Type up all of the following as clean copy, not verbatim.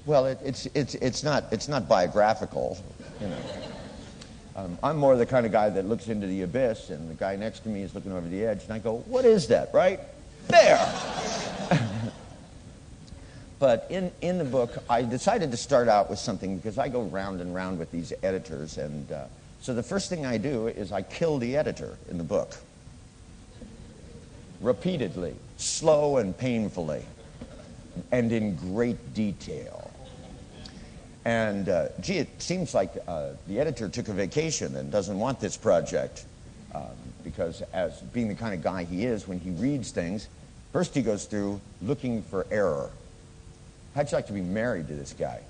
Well, it's not biographical, you know. I'm more the kind of guy that looks into the abyss, and the guy next to me is looking over the edge, and I go, "What is that? Right there." But in the book, I decided to start out with something because I go round and round with these editors, and so the first thing I do is I kill the editor in the book. Repeatedly, slow and painfully, and in great detail. And gee, it seems like the editor took a vacation and doesn't want this project because as being the kind of guy he is, when he reads things, first he goes through looking for error. How'd you like to be married to this guy?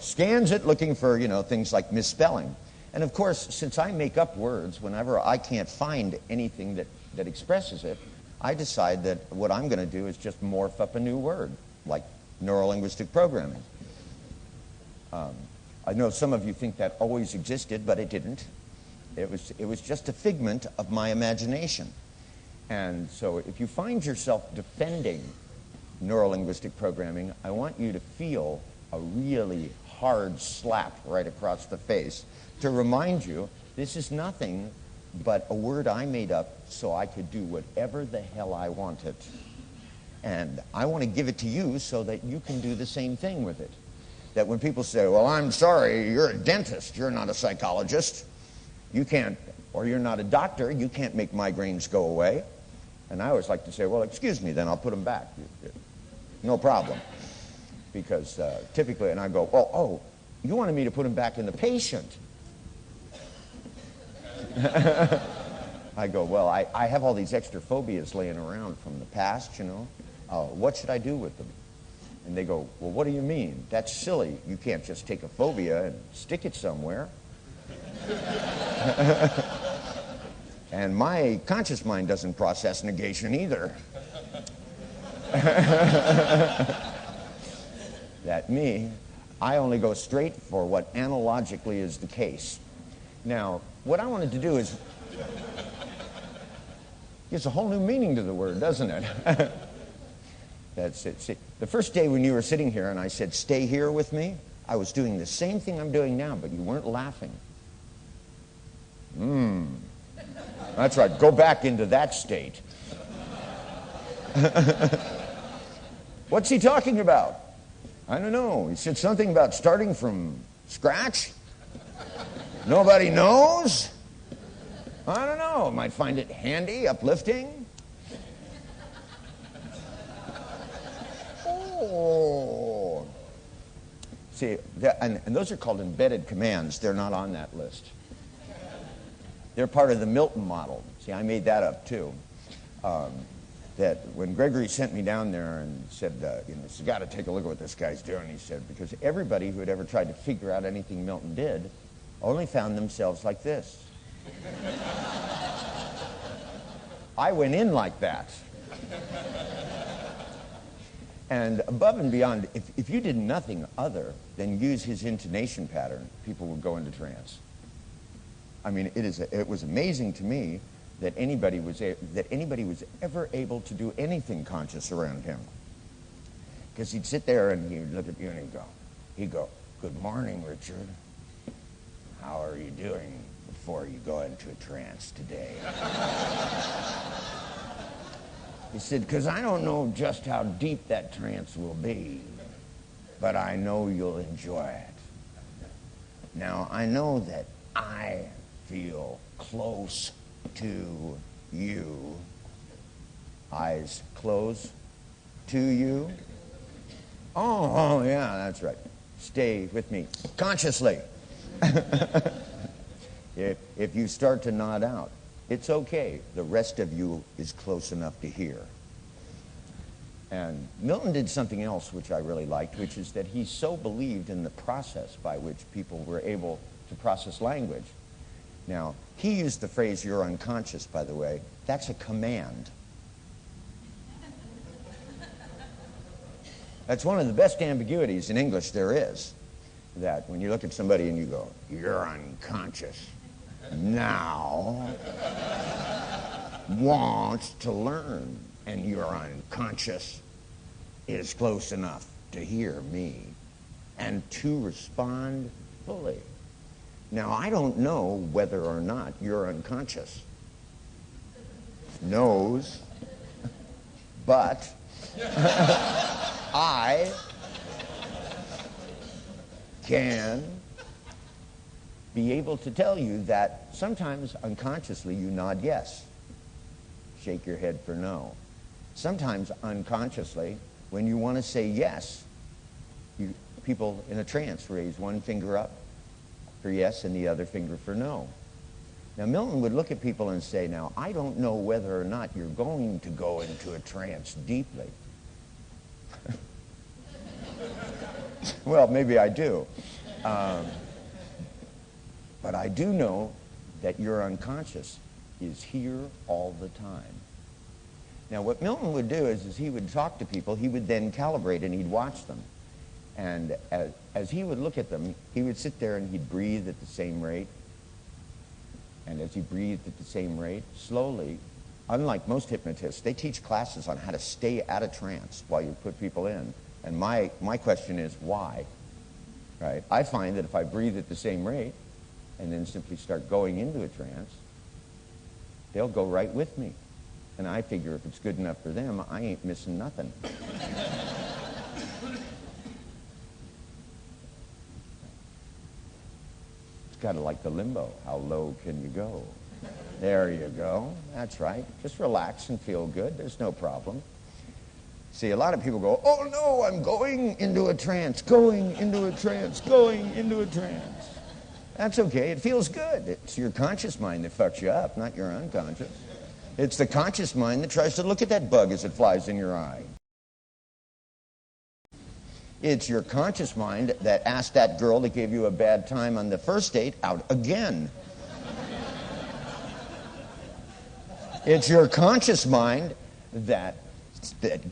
Scans it looking for, you know, things like misspelling. And of course, since I make up words whenever I can't find anything that expresses it, I decide that what I'm going to do is just morph up a new word, like neurolinguistic programming. I know some of you think that always existed, but it didn't. It was just a figment of my imagination. And so if you find yourself defending neurolinguistic programming, I want you to feel a really hard slap right across the face to remind you this is nothing but a word I made up so I could do whatever the hell I wanted. And I want to give it to you so that you can do the same thing with it. That when people say, well, I'm sorry, you're a dentist, you're not a psychologist, you can't, or you're not a doctor, you can't make migraines go away. And I always like to say, well, excuse me, then I'll put them back. No problem. Because typically, and I go, oh, you wanted me to put them back in the patient. I go, well, I have all these extra phobias laying around from the past, you know. What should I do with them? And they go, well, what do you mean? That's silly. You can't just take a phobia and stick it somewhere. And my conscious mind doesn't process negation either. That me, I only go straight for what analogically is the case. Now, what I wanted to do is, gives a whole new meaning to the word, doesn't it? That's it. See, the first day when you were sitting here and I said, stay here with me, I was doing the same thing I'm doing now, but you weren't laughing. That's right. Go back into that state. What's he talking about? I don't know. He said something about starting from scratch. Nobody knows? I don't know. Might find it handy, uplifting. Oh. See, and those are called embedded commands. They're not on that list. They're part of the Milton model. See, I made that up too. That when Gregory sent me down there and said, you got to take a look at what this guy's doing, he said, because everybody who had ever tried to figure out anything Milton did only found themselves like this. I went in like that. And above and beyond, if you did nothing other than use his intonation pattern, people would go into trance. I mean, it was amazing to me that anybody was ever able to do anything conscious around him. Because he'd sit there and he'd look at you and he'd go, good morning, Richard. How are you doing before you go into a trance today? He said, because I don't know just how deep that trance will be, but I know you'll enjoy it. Now, I know that I feel close to you. Eyes close to you. Oh, yeah, that's right. Stay with me consciously. If you start to nod out, it's okay. The rest of you is close enough to hear. And Milton did something else which I really liked, which is that he so believed in the process by which people were able to process language. Now, he used the phrase, you're unconscious, by the way. That's a command. That's one of the best ambiguities in English there is. That when you look at somebody and you go, you're unconscious. Now, wants to learn. and your unconscious is close enough to hear me and to respond fully. Now, I don't know whether or not your unconscious knows, but I can be able to tell you that sometimes unconsciously you nod yes, shake your head for no. Sometimes unconsciously, when you want to say yes, people in a trance raise one finger up for yes and the other finger for no. Now, Milton would look at people and say, now, I don't know whether or not you're going to go into a trance deeply. Well, maybe I do. But I do know that your unconscious is here all the time. Now, what Milton would do is he would talk to people, he would then calibrate and he'd watch them. And as he would look at them, he would sit there and he'd breathe at the same rate. And as he breathed at the same rate, slowly, unlike most hypnotists, they teach classes on how to stay out of trance while you put people in. And my question is, why? Right? I find that if I breathe at the same rate and then simply start going into a trance, they'll go right with me. And I figure if it's good enough for them, I ain't missing nothing. It's kind of like the limbo. How low can you go? There you go. That's right. Just relax and feel good. There's no problem. See, a lot of people go, oh no, I'm going into a trance, going into a trance, going into a trance. That's okay. It feels good. It's your conscious mind that fucks you up, not your unconscious. It's the conscious mind that tries to look at that bug as it flies in your eye. It's your conscious mind that asked that girl that gave you a bad time on the first date out again. It's your conscious mind that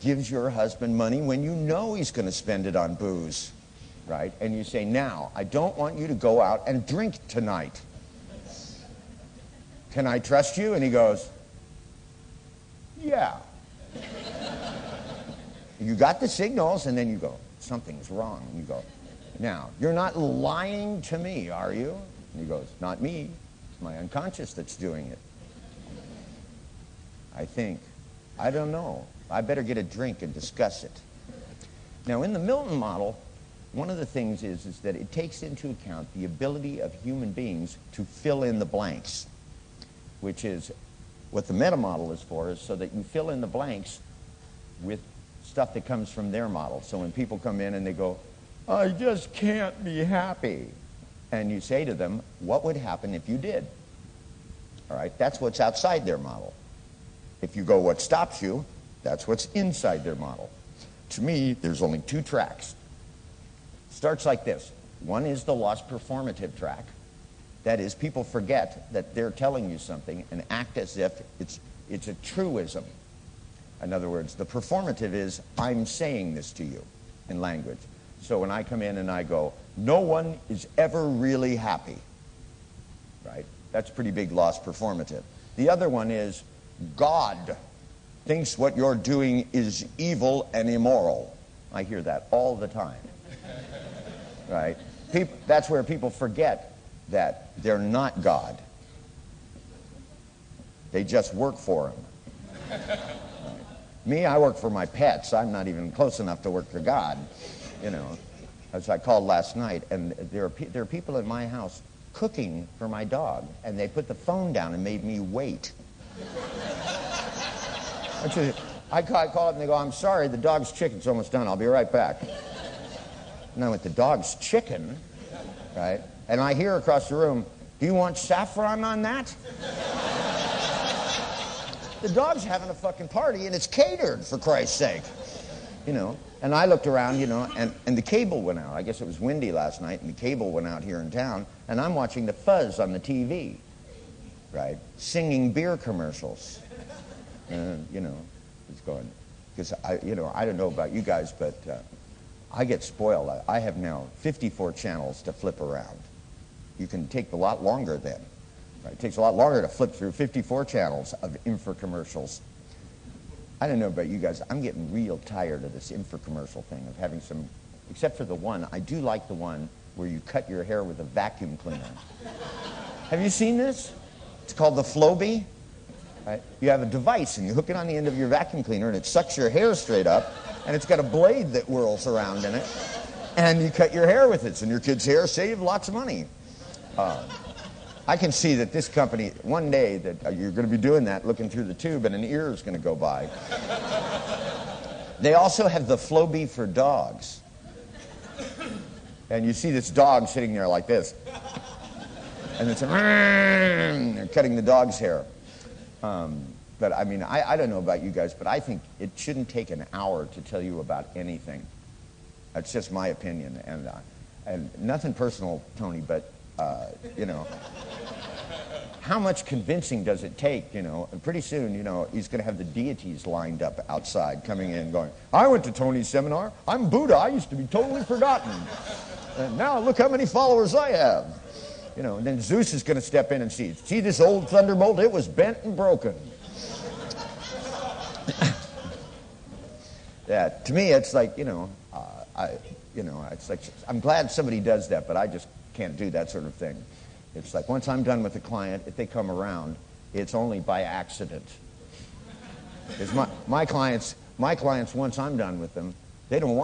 gives your husband money when you know he's going to spend it on booze, right? And you say, now, I don't want you to go out and drink tonight. Can I trust you? And he goes, yeah. You got the signals, and then you go, something's wrong. And you go, now, you're not lying to me, are you? And he goes, not me. It's my unconscious that's doing it. I think. I don't know. I better get a drink and discuss it. Now, in the Milton model, one of the things is that it takes into account the ability of human beings to fill in the blanks, which is what the meta model is for, is so that you fill in the blanks with stuff that comes from their model. So when people come in and they go, I just can't be happy, and you say to them, what would happen if you did? All right, that's what's outside their model. If you go, what stops you? That's what's inside their model. To me, there's only two tracks. Starts like this. One is the lost performative track. That is, people forget that they're telling you something and act as if it's a truism. In other words, the performative is, I'm saying this to you in language. So when I come in and I go, no one is ever really happy, right? That's pretty big lost performative. The other one is, God thinks what you're doing is evil and immoral. I hear that all the time, right? That's where people forget that they're not God. They just work for him. Right? Me, I work for my pets. I'm not even close enough to work for God, you know. As I called last night, and there are people in my house cooking for my dog, and they put the phone down and made me wait. I call up and they go, I'm sorry, the dog's chicken's almost done. I'll be right back. And I went, the dog's chicken, right? And I hear across the room, do you want saffron on that? The dog's having a fucking party and it's catered, for Christ's sake. You know, and I looked around, you know, and the cable went out. I guess it was windy last night and the cable went out here in town. And I'm watching the Fuzz on the TV, right? Singing beer commercials. And, you know, it's going, because I don't know about you guys, but I get spoiled. I have now 54 channels to flip around. You can take a lot longer then. Right? It takes a lot longer to flip through 54 channels of infomercials. I don't know about you guys. I'm getting real tired of this infomercial thing of having some, except for the one. I do like the one where you cut your hair with a vacuum cleaner. Have you seen this? It's called the Flowbee. Right? You have a device and you hook it on the end of your vacuum cleaner and it sucks your hair straight up, and it's got a blade that whirls around in it, and you cut your hair with it, and your kid's hair save lots of money. I can see that this company, one day that you're going to be doing that, looking through the tube, and an ear is going to go by. They also have the Flowbee for dogs. And you see this dog sitting there like this. And it's they're cutting the dog's hair. But I mean, I don't know about you guys, but I think it shouldn't take an hour to tell you about anything. That's just my opinion. And nothing personal, Tony, but, you know, how much convincing does it take, you know? And pretty soon, you know, he's going to have the deities lined up outside coming in going, I went to Tony's seminar. I'm Buddha. I used to be totally forgotten. And now look how many followers I have. You know, and then Zeus is going to step in and see this old thunderbolt? It was bent and broken. Yeah, to me, it's like, you know, it's like, I'm glad somebody does that, but I just can't do that sort of thing. It's like, once I'm done with a client, if they come around, it's only by accident. Because my clients, once I'm done with them, they don't want